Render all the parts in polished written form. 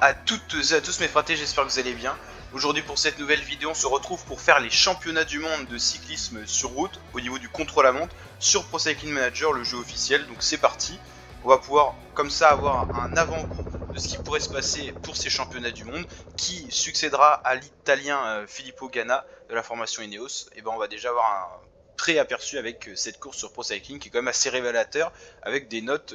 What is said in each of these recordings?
à toutes et à tous mes fratés, j'espère que vous allez bien. Aujourd'hui pour cette nouvelle vidéo, on se retrouve pour faire les championnats du monde de cyclisme sur route au niveau du contre-la-montre sur Pro Cycling Manager, le jeu officiel. Donc c'est parti, on va pouvoir comme ça avoir un avant-goût de ce qui pourrait se passer pour ces championnats du monde qui succédera à l'italien Filippo Ganna de la formation Ineos. Et ben on va déjà avoir un pré-aperçu avec cette course sur Pro Cycling qui est quand même assez révélateur avec des notes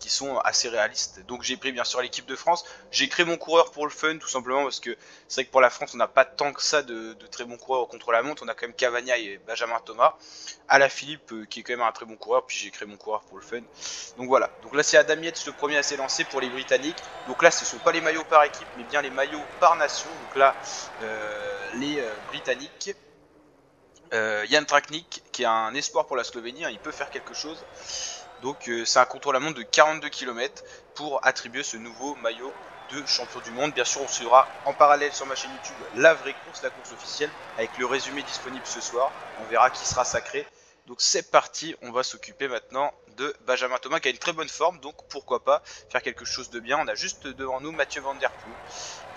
qui sont assez réalistes. Donc j'ai pris bien sûr l'équipe de France, j'ai créé mon coureur pour le fun tout simplement parce que c'est vrai que pour la France on n'a pas tant que ça de très bons coureurs contre la montre, on a quand même Cavagna et Benjamin Thomas, Alaphilippe qui est quand même un très bon coureur, puis j'ai créé mon coureur pour le fun. Donc voilà, donc là c'est Adam Yates le premier à s'élancer pour les Britanniques, donc là ce sont pas les maillots par équipe mais bien les maillots par nation, donc là les Britanniques. Jan Tratnik qui est un espoir pour la Slovénie, hein, il peut faire quelque chose. Donc c'est un contre-la-montre de 42 km pour attribuer ce nouveau maillot de champion du monde. Bien sûr on suivra en parallèle sur ma chaîne YouTube la vraie course, la course officielle, avec le résumé disponible ce soir. On verra qui sera sacré. Donc c'est parti, on va s'occuper maintenant de Benjamin Thomas qui a une très bonne forme, donc pourquoi pas faire quelque chose de bien. On a juste devant nous Mathieu Van Der Poel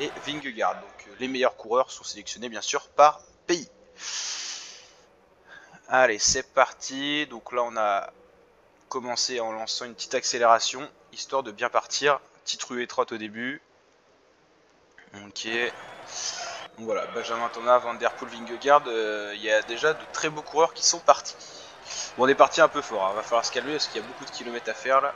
et Vingegaard. Donc les meilleurs coureurs sont sélectionnés bien sûr par pays. Allez c'est parti, donc là on a commencer en lançant une petite accélération histoire de bien partir, petite ruée trotte au début. Ok, donc voilà, Benjamin Thomas, Van Der Poel, Vingegaard, il y a déjà de très beaux coureurs qui sont partis. Bon on est parti un peu fort, hein. Va falloir se calmer parce qu'il y a beaucoup de kilomètres à faire là.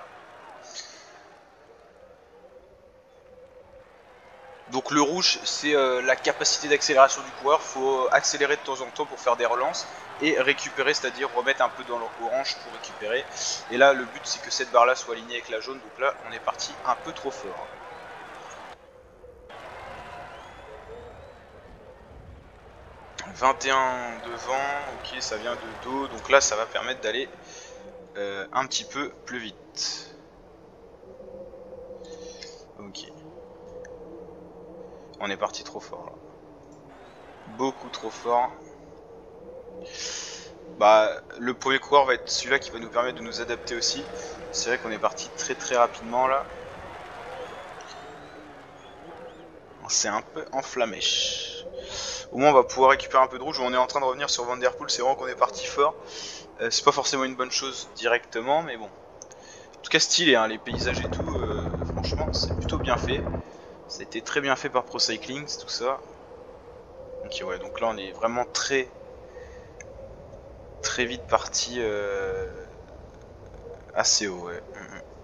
Donc le rouge c'est la capacité d'accélération du coureur, faut accélérer de temps en temps pour faire des relances et récupérer, c'est-à-dire remettre un peu dans l'orange pour récupérer. Et là le but c'est que cette barre là soit alignée avec la jaune, donc là on est parti un peu trop fort. 21 devant, ok ça vient de dos, donc là ça va permettre d'aller un petit peu plus vite. Ok. On est parti trop fort là. Beaucoup trop fort. Bah le premier coureur va être celui-là qui va nous permettre de nous adapter aussi. C'est vrai qu'on est parti très rapidement là. On s'est un peu enflammé. Au moins on va pouvoir récupérer un peu de rouge. On est en train de revenir sur Van Der Poel, c'est vraiment qu'on est parti fort. C'est pas forcément une bonne chose directement, mais bon. En tout cas stylé, hein, les paysages et tout, franchement c'est plutôt bien fait. Ça a été très bien fait par Pro Cycling, tout ça. Ok ouais, donc là on est vraiment très vite parti assez haut, ouais.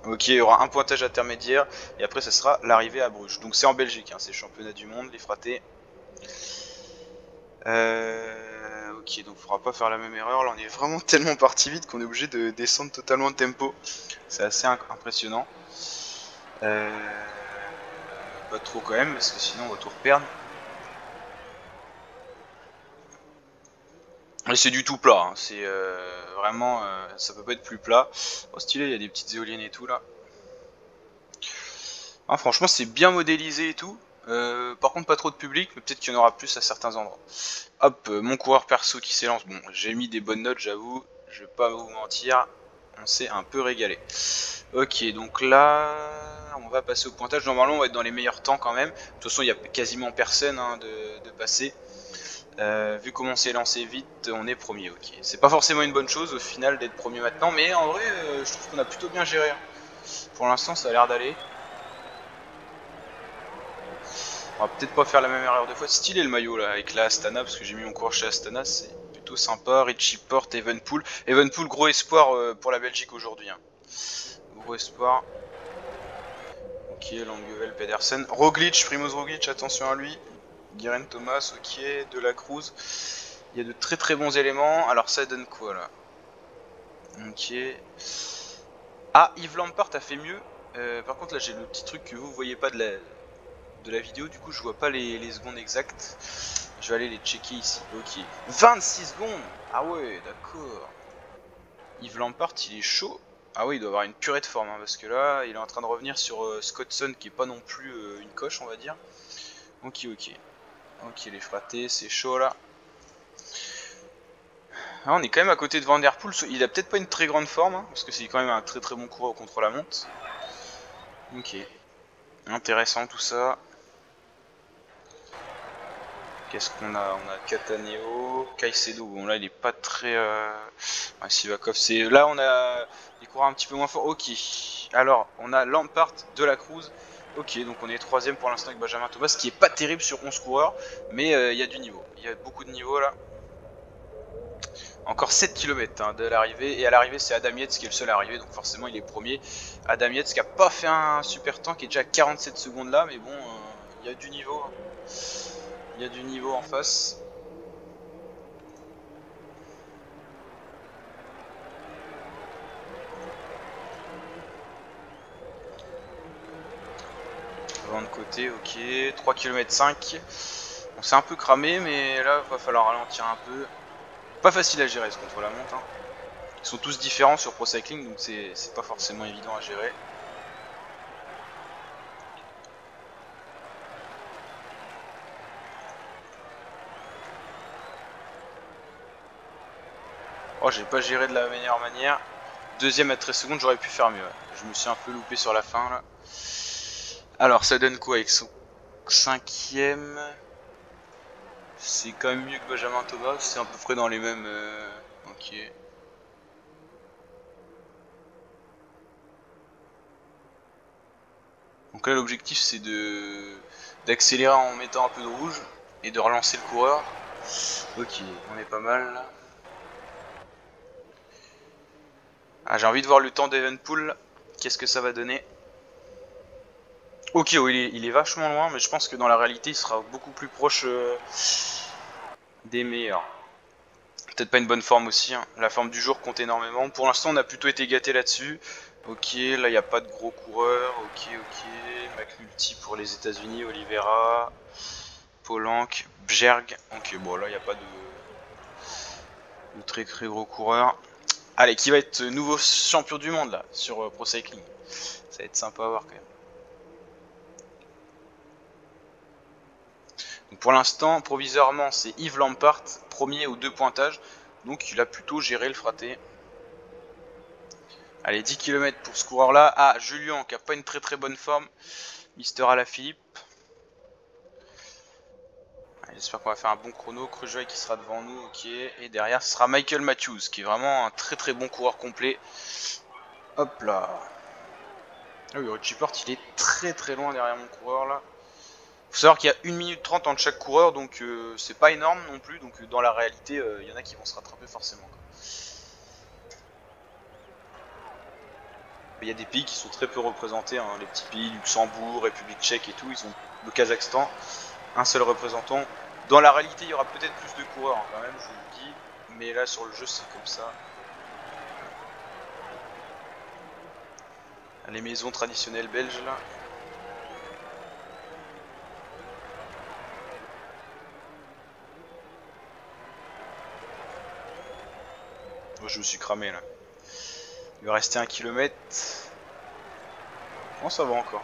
Ok, il y aura un pointage intermédiaire et après ça sera l'arrivée à Bruges. Donc c'est en Belgique, hein, c'est le championnat du monde, les fratés. Ok, donc faudra pas faire la même erreur. Là on est vraiment tellement parti vite qu'on est obligé de descendre totalement de tempo. C'est assez impressionnant. Pas trop quand même parce que sinon on va tout reperdre. Et c'est du tout plat, hein. C'est vraiment, ça peut pas être plus plat. Oh stylé, il y a des petites éoliennes et tout là. Ah, franchement c'est bien modélisé et tout. Par contre pas trop de public, mais peut-être qu'il y en aura plus à certains endroits. Hop, mon coureur perso qui s'élance. Bon, j'ai mis des bonnes notes, j'avoue. Je vais pas vous mentir. On s'est un peu régalé. Ok, donc là, on va passer au pointage. Normalement, on va être dans les meilleurs temps quand même. De toute façon, il y a quasiment personne hein, de passer. Vu comment on s'est lancé vite, on est premier. Ok, c'est pas forcément une bonne chose au final d'être premier maintenant, mais en vrai, je trouve qu'on a plutôt bien géré. Hein. Pour l'instant, ça a l'air d'aller. On va peut-être pas faire la même erreur deux fois. Stylé le maillot là avec la Astana parce que j'ai mis mon coureur chez Astana, c'est plutôt sympa. Richie Porte, Evenpool. Evenpool, gros espoir pour la Belgique aujourd'hui. Hein. Gros espoir. Ok, Langevel, Pedersen. Roglic, Primoz Roglic, attention à lui. Guerin Thomas, ok. De la Cruz. Il y a de très bons éléments. Alors ça donne quoi là? Ok. Ah, Yves Lampart a fait mieux. Par contre là j'ai le petit truc que vous voyez pas de la vidéo, du coup je vois pas les secondes exactes. Je vais aller les checker ici. Ok. 26 secondes. Ah ouais, d'accord. Yves Lampart, il est chaud. Ah oui, il doit avoir une purée de forme, hein, parce que là, il est en train de revenir sur Scottson, qui est pas non plus une coche, on va dire. Ok. Ok, les fratés, c'est chaud là. Ah, on est quand même à côté de Van Der Poel. Il a peut-être pas une très grande forme, hein, parce que c'est quand même un très bon coureur contre la montre. Ok. Intéressant tout ça. Qu'est-ce qu'on a? On a Cataneo, Caicedo. Bon là il est pas très. Ouais, Sivakov, c'est. Là on a des coureurs un petit peu moins forts. Ok. Alors on a Lampard, De la Cruz. Ok, donc on est troisième pour l'instant avec Benjamin Thomas, ce qui est pas terrible sur 11 coureurs, mais il y a du niveau. Il y a beaucoup de niveau là. Encore 7 km hein, de l'arrivée, et à l'arrivée c'est Adam Yates qui est le seul à arriver, donc forcément il est premier. Adam Yates qui a pas fait un super temps, qui est déjà à 47 secondes là, mais bon, il y a du niveau. Hein. Il y a du niveau en face. Vent de côté, ok. 3 km 5. On s'est un peu cramé, mais là va falloir ralentir un peu. Pas facile à gérer ce contre-la-montre. Hein. Ils sont tous différents sur Pro Cycling, donc c'est pas forcément évident à gérer. Oh, j'ai pas géré de la meilleure manière. Deuxième à 13 secondes, j'aurais pu faire mieux. Je me suis un peu loupé sur la fin là. Alors, ça donne quoi avec son cinquième? C'est quand même mieux que Benjamin Thomas, c'est à peu près dans les mêmes. Ok. Donc là, l'objectif c'est d'accélérer en mettant un peu de rouge et de relancer le coureur. Ok, on est pas mal là. Ah, j'ai envie de voir le temps d'Evenpool. Qu'est-ce que ça va donner? Ok, oui, il est vachement loin, mais je pense que dans la réalité, il sera beaucoup plus proche des meilleurs. Peut-être pas une bonne forme aussi, hein. La forme du jour compte énormément. Pour l'instant, on a plutôt été gâté là-dessus. Ok, là, il n'y a pas de gros coureurs. Ok, ok. McNulty pour les États-Unis, Oliveira, Polanc, Bjerg. Ok, bon, là, il n'y a pas de très très gros coureurs. Allez, qui va être nouveau champion du monde là sur Pro Cycling? Ça va être sympa à voir quand même. Donc pour l'instant, provisoirement, c'est Yves Lampart, premier aux 2 pointages. Donc il a plutôt géré le fraté. Allez, 10 km pour ce coureur là. Ah, Julien qui a pas une très très bonne forme. Mister Alaphilippe. J'espère qu'on va faire un bon chrono. Krujoy qui sera devant nous, ok. Et derrière, ce sera Michael Matthews, qui est vraiment un très très bon coureur complet. Hop là. Ah oui, Richie Porte, il est très très loin derrière mon coureur là. Faut savoir qu'il y a 1 minute 30 entre chaque coureur, donc c'est pas énorme non plus. Donc dans la réalité, il y en a qui vont se rattraper forcément. Il y a des pays qui sont très peu représentés, hein. Les petits pays, Luxembourg, République tchèque et tout, ils ont le Kazakhstan, un seul représentant. Dans la réalité, il y aura peut-être plus de coureurs hein, quand même, je vous le dis, mais là sur le jeu c'est comme ça. Les maisons traditionnelles belges là. Moi je me suis cramé là. Il va rester 1 km. Oh, ça va encore.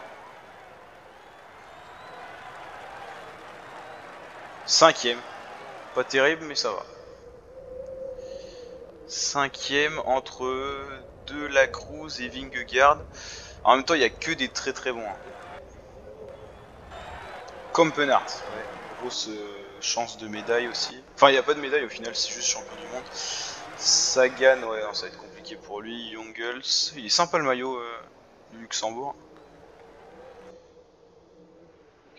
Cinquième. Pas terrible, mais ça va. Cinquième entre De La Cruz et Vingegaard. En même temps, il n'y a que des très très bons. Hein. Comme Penart. Ouais. Grosse chance de médaille aussi. Enfin, il n'y a pas de médaille au final, c'est juste champion du monde. Sagan, ouais, non, ça va être compliqué pour lui. Jungels. Il est sympa le maillot du Luxembourg.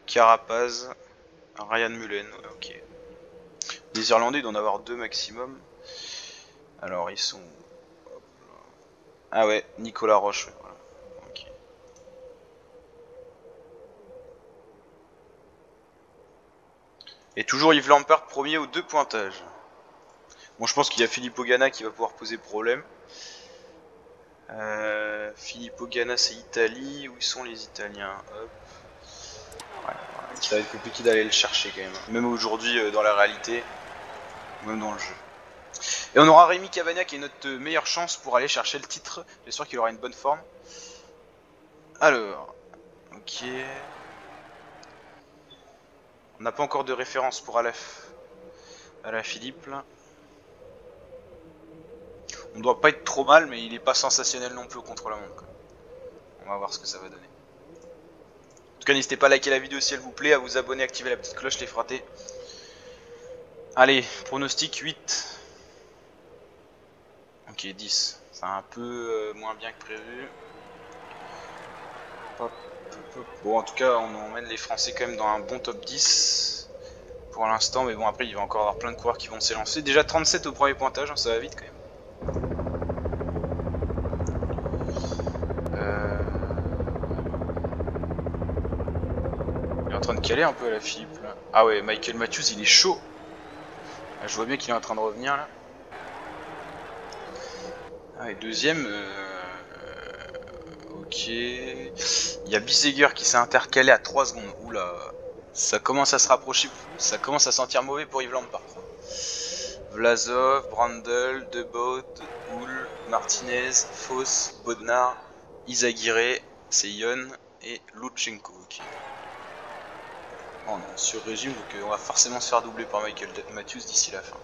Carapaz. Ryan Mullen, ouais, ok. Les Irlandais, ils doivent en avoir 2 maximum. Alors, ils sont. Ah ouais, Nicolas Roche, ouais, voilà. Okay. Et toujours Yves Lampard, premier aux 2 pointages. Bon, je pense qu'il y a Filippo Ganna qui va pouvoir poser problème. Filippo Ganna, c'est Italie. Où sont les Italiens? Hop. Ouais, ça va être compliqué d'aller le chercher quand même. Même aujourd'hui, dans la réalité, même dans le jeu. Et on aura Rémi Cavagna qui est notre meilleure chance pour aller chercher le titre. J'espère qu'il aura une bonne forme. Alors, ok. On n'a pas encore de référence pour Alaphilippe là. On doit pas être trop mal, mais il est pas sensationnel non plus contre la montre. On va voir ce que ça va donner. En tout cas, n'hésitez pas à liker la vidéo si elle vous plaît, à vous abonner, activer la petite cloche les fratés. Allez, pronostic 8. Ok, 10. C'est un peu moins bien que prévu. Hop, hop, hop. Bon, en tout cas, on emmène les Français quand même dans un bon top 10 pour l'instant. Mais bon, après, il va encore y avoir plein de coureurs qui vont s'élancer. Déjà 37 au premier pointage, hein, ça va vite quand même. Il est en train de caler un peu à la Philippe là. Ah ouais, Michael Matthews, il est chaud. Là, je vois bien qu'il est en train de revenir là. Ah, et deuxième, ok. Il y a Biseger qui s'est intercalé à 3 secondes. Oula, ça commence à se rapprocher, ça commence à sentir mauvais pour Yves Lampard. Vlasov, Brandl, Debout, Hull, Martinez, Foss, Bodnar, Izaguirre, c'est Yon et Lutsenko. Okay. Oh, on est en sur-régime, donc on va forcément se faire doubler par Michael Matthews d'ici la fin.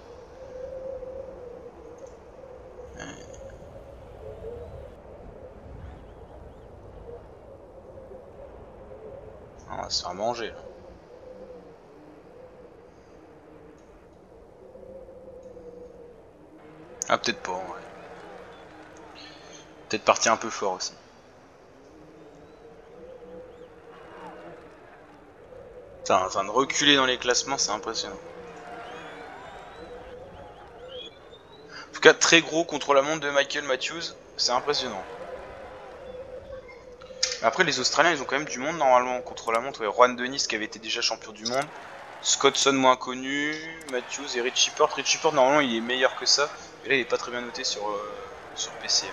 On va se faire manger là. Ah, peut-être pas, ouais. Peut-être partir un peu fort aussi. Ça, en train de reculer dans les classements, c'est impressionnant. En tout cas, très gros contre-la-montre de Michael Matthews, c'est impressionnant. Après, les Australiens, ils ont quand même du monde normalement contre-la-montre. Ouais, Juan Dennis qui avait été déjà champion du monde. Scottson moins connu, Matthews et Richie Porte. Richie Porte, normalement, il est meilleur que ça. Et là, il est pas très bien noté sur PC.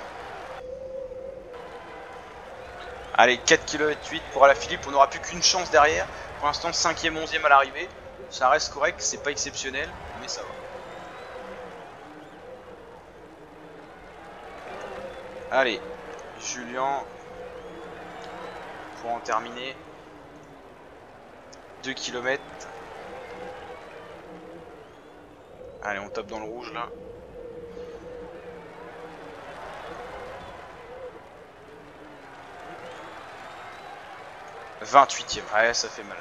Allez, 4 km 8 pour Alaphilippe. On n'aura plus qu'une chance derrière. Pour l'instant, 5ème, 11ème à l'arrivée. Ça reste correct, c'est pas exceptionnel, mais ça va. Allez, Julien, pour en terminer. 2 km. Allez, on tape dans le rouge là. « 28ème, ouais, ça fait mal.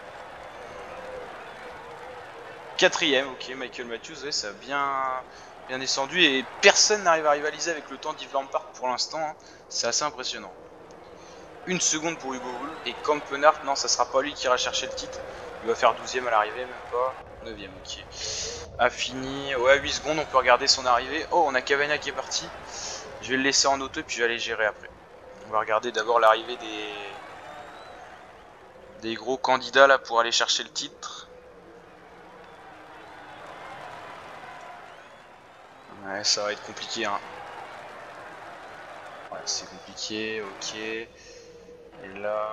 4ème, ok, Michael Matthews, ouais, ça a bien descendu et personne n'arrive à rivaliser avec le temps d'Yves Lampard pour l'instant. Hein. C'est assez impressionnant. 1 seconde pour Hugo Hull et Campenart, non, ça sera pas lui qui ira chercher le titre. Il va faire 12ème à l'arrivée, même pas. 9ème, ok. A fini, ouais, 8 secondes, on peut regarder son arrivée. Oh, on a Cavagna qui est parti. Je vais le laisser en auto et puis je vais aller gérer après. On va regarder d'abord l'arrivée des gros candidats là pour aller chercher le titre. Ouais, ça va être compliqué, hein. Ouais, c'est compliqué, ok. Et là,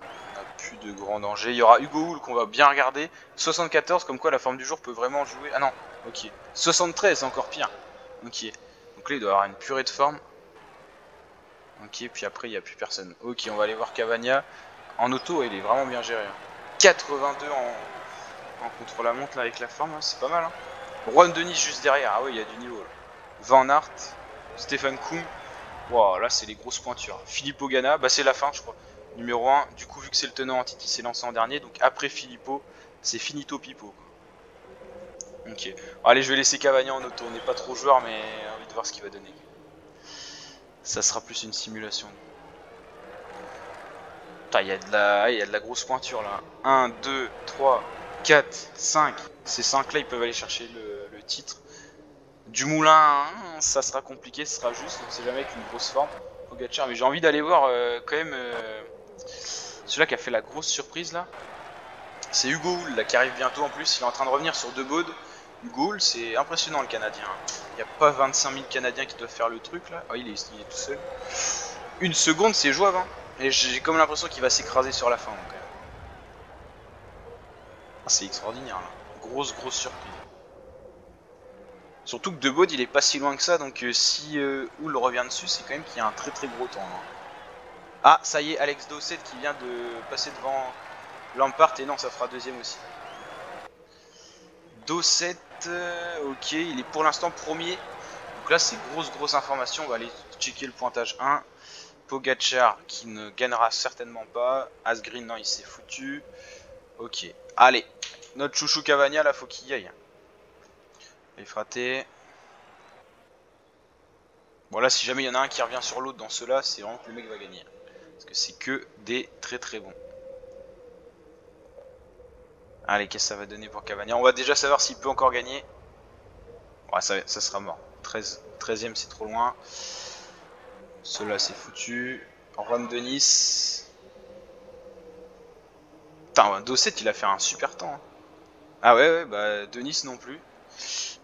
on n'a plus de grand danger. Il y aura Hugo Hull qu'on va bien regarder. 74, comme quoi la forme du jour peut vraiment jouer. Ah non, ok. 73, c'est encore pire. Ok. Donc là, il doit avoir une purée de forme. Ok, puis après, il n'y a plus personne. Ok, on va aller voir Cavagna. En auto, il est vraiment bien géré. 82 en contre-la-montre là avec la forme, hein, c'est pas mal. Hein. Juan Denis juste derrière. Ah oui, il y a du niveau là. Van Aert, Stéphane Koum. Wow, là c'est les grosses pointures. Filippo Ganna, bah c'est la fin je crois. Numéro 1, du coup vu que c'est le tenant en titre, il s'est lancé en dernier. Donc après Filippo, c'est finito pipo. Ok. Bon, allez, je vais laisser Cavagna en auto. On n'est pas trop joueur, mais j'ai envie de voir ce qu'il va donner. Ça sera plus une simulation. Putain, il y a de la grosse pointure là. 1, 2, 3, 4, 5. Ces 5 là, ils peuvent aller chercher le titre. Du Moulin, ça sera compliqué, ce sera juste, on sait jamais avec une grosse forme. Pogacar, mais j'ai envie d'aller voir quand même celui-là qui a fait la grosse surprise là. C'est Hugo Hull là, qui arrive bientôt en plus, il est en train de revenir sur Debode. Hugo Hull, c'est impressionnant le Canadien. Il n'y a pas 25 000 Canadiens qui doivent faire le truc là. Oh, il est tout seul. 1 seconde, c'est jouable. Hein. Et j'ai comme l'impression qu'il va s'écraser sur la fin. Ah, c'est extraordinaire là. Grosse surprise. Surtout que Debode il est pas si loin que ça, donc si Hull revient dessus, c'est quand même qu'il y a un très gros temps. Hein. Ah, ça y est, Alex Dowsett qui vient de passer devant Lampard, et non, ça fera deuxième aussi. Dowsett, ok, il est pour l'instant premier. Donc là, c'est grosse information, on va aller checker le pointage 1. Pogacar qui ne gagnera certainement pas. Asgreen, non, il s'est foutu. Ok, allez, notre chouchou Cavagna, là, faut qu'il y aille. Les fratés. Bon là si jamais il y en a un qui revient sur l'autre dans ceux-là, c'est vraiment que le mec va gagner. Parce que c'est que des très bons. Allez, qu'est-ce que ça va donner pour Cavagna? On va déjà savoir s'il peut encore gagner. Ouais, ça sera mort. 13ème c'est trop loin. Ceux-là c'est foutu. Juan de Nice. Putain, Dosset il a fait un super temps. Hein. Ah ouais, bah de Nice non plus.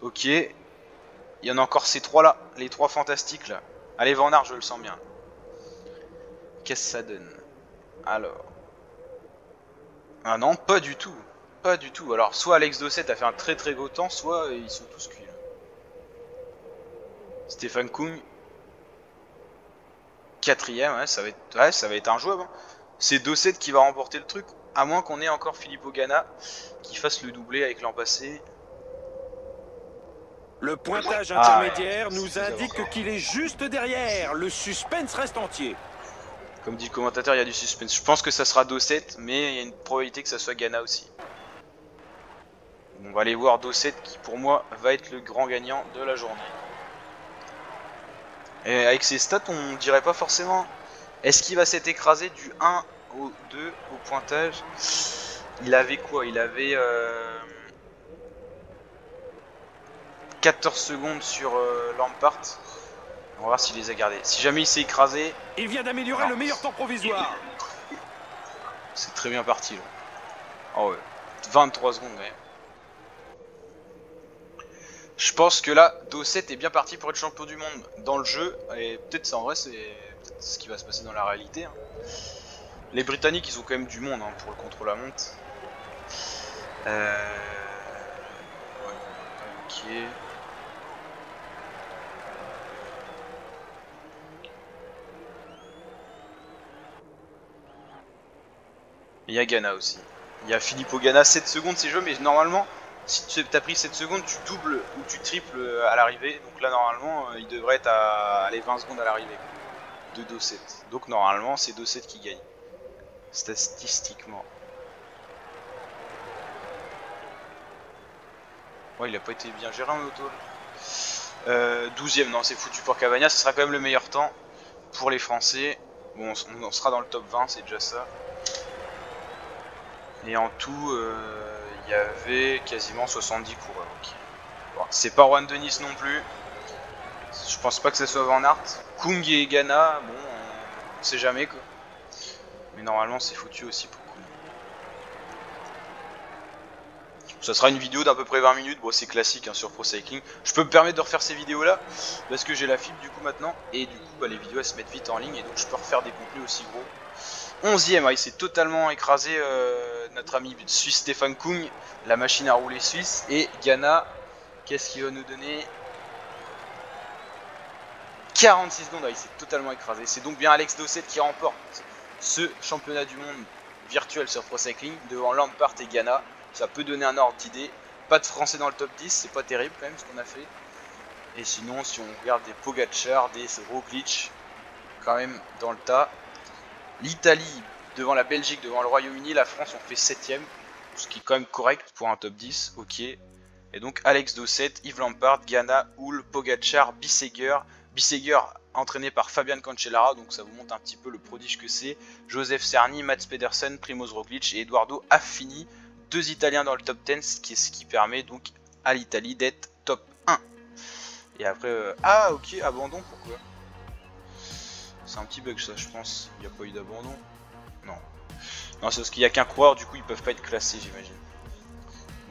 Ok. Il y en a encore ces trois là, les trois fantastiques là. Allez, Van Aert, je le sens bien. Qu'est-ce que ça donne? Alors. Ah non, pas du tout. Pas du tout. Alors, soit Alex Dosset a fait un très beau temps, soit ils sont tous cuits là. Stefan Kung. 4ème, ouais, ça va être injouable. Hein. C'est Dosset qui va remporter le truc. À moins qu'on ait encore Filippo Ganna qui fasse le doublé avec l'an passé. Le pointage intermédiaire nous indique qu'il est juste derrière. Le suspense reste entier. Comme dit le commentateur, il y a du suspense. Je pense que ça sera Dosset, mais il y a une probabilité que ça soit Ganna aussi. On va aller voir Dosset qui, pour moi, va être le grand gagnant de la journée. Et avec ses stats, on dirait pas forcément. Est-ce qu'il va s'être écrasé du 1 au 2 au pointage? Il avait quoi? Il avait 14 secondes sur Lampard. On va voir s'il les a gardés. Si jamais il s'est écrasé... Il vient d'améliorer le meilleur temps provisoire. C'est très bien parti là. Oh ouais. 23 secondes quand même. Je pense que là, Dosset est bien parti pour être champion du monde dans le jeu. Et peut-être ça en vrai c'est ce qui va se passer dans la réalité. Hein. Les Britanniques ils ont quand même du monde hein, pour le contre-la-montre. Ok. Il y a Ganna aussi. Il y a Filippo Ganna, 7 secondes c'est jeu, mais normalement, si tu as pris 7 secondes, tu doubles ou tu triples à l'arrivée. Donc là, normalement, il devrait être à aller 20 secondes à l'arrivée de Dosset. Donc normalement, c'est Dosset qui gagne. Statistiquement. Ouais, il a pas été bien géré en auto. 12ème, non, c'est foutu pour Cavagna. Ce sera quand même le meilleur temps pour les Français. Bon, on sera dans le top 20, c'est déjà ça. Et en tout, il y avait quasiment 70 coureurs. Okay. Bon, c'est pas Juan de Nice non plus. Je pense pas que ce soit Van Aert. Kung et Ganna, bon, on sait jamais quoi. Mais normalement, c'est foutu aussi pour Kung. Ça sera une vidéo d'à peu près 20 minutes. Bon, c'est classique hein, sur Pro Cycling. Je peux me permettre de refaire ces vidéos là parce que j'ai la fibre du coup maintenant. Et du coup, bah, les vidéos elles se mettent vite en ligne et donc je peux refaire des contenus aussi gros. 11ème, il s'est totalement écrasé notre ami suisse Stefan Kung, la machine à rouler suisse. Et Ganna, qu'est-ce qu'il va nous donner? 46 secondes, il s'est totalement écrasé. C'est donc bien Alex Dosset qui remporte ce championnat du monde virtuel sur Pro Cycling devant Lampard et Ganna. Ça peut donner un ordre d'idée. Pas de Français dans le top 10, c'est pas terrible quand même ce qu'on a fait. Et sinon, si on regarde des Pogacar, des Roglic, quand même dans le tas. L'Italie devant la Belgique, devant le Royaume-Uni, la France on fait 7ème, ce qui est quand même correct pour un top 10, ok. Et donc Alex Dosset, Yves Lampard, Ganna, Hull, Pogacar, Bissegger entraîné par Fabian Cancellara, donc ça vous montre un petit peu le prodige que c'est. Joseph Cerny, Mats Pedersen, Primoz Roglic et Eduardo Affini, 2 Italiens dans le top 10, ce qui permet donc à l'Italie d'être top 1. Et après, ah ok, abandon, pourquoi? C'est un petit bug ça je pense, il n'y a pas eu d'abandon. Non. Non c'est parce qu'il n'y a qu'un coureur, du coup ils peuvent pas être classés j'imagine.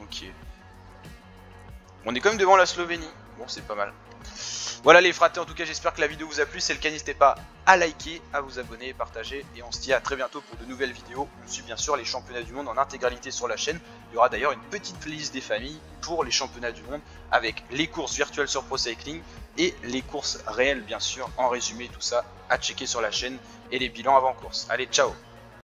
Ok. On est quand même devant la Slovénie, bon c'est pas mal. Voilà les fratés, en tout cas j'espère que la vidéo vous a plu, si c'est le cas n'hésitez pas à liker, à vous abonner, partager et on se dit à très bientôt pour de nouvelles vidéos. On suit bien sûr les championnats du monde en intégralité sur la chaîne. Il y aura d'ailleurs une petite playlist des familles pour les championnats du monde avec les courses virtuelles sur Pro Cycling et les courses réelles bien sûr en résumé, tout ça à checker sur la chaîne et les bilans avant course. Allez ciao.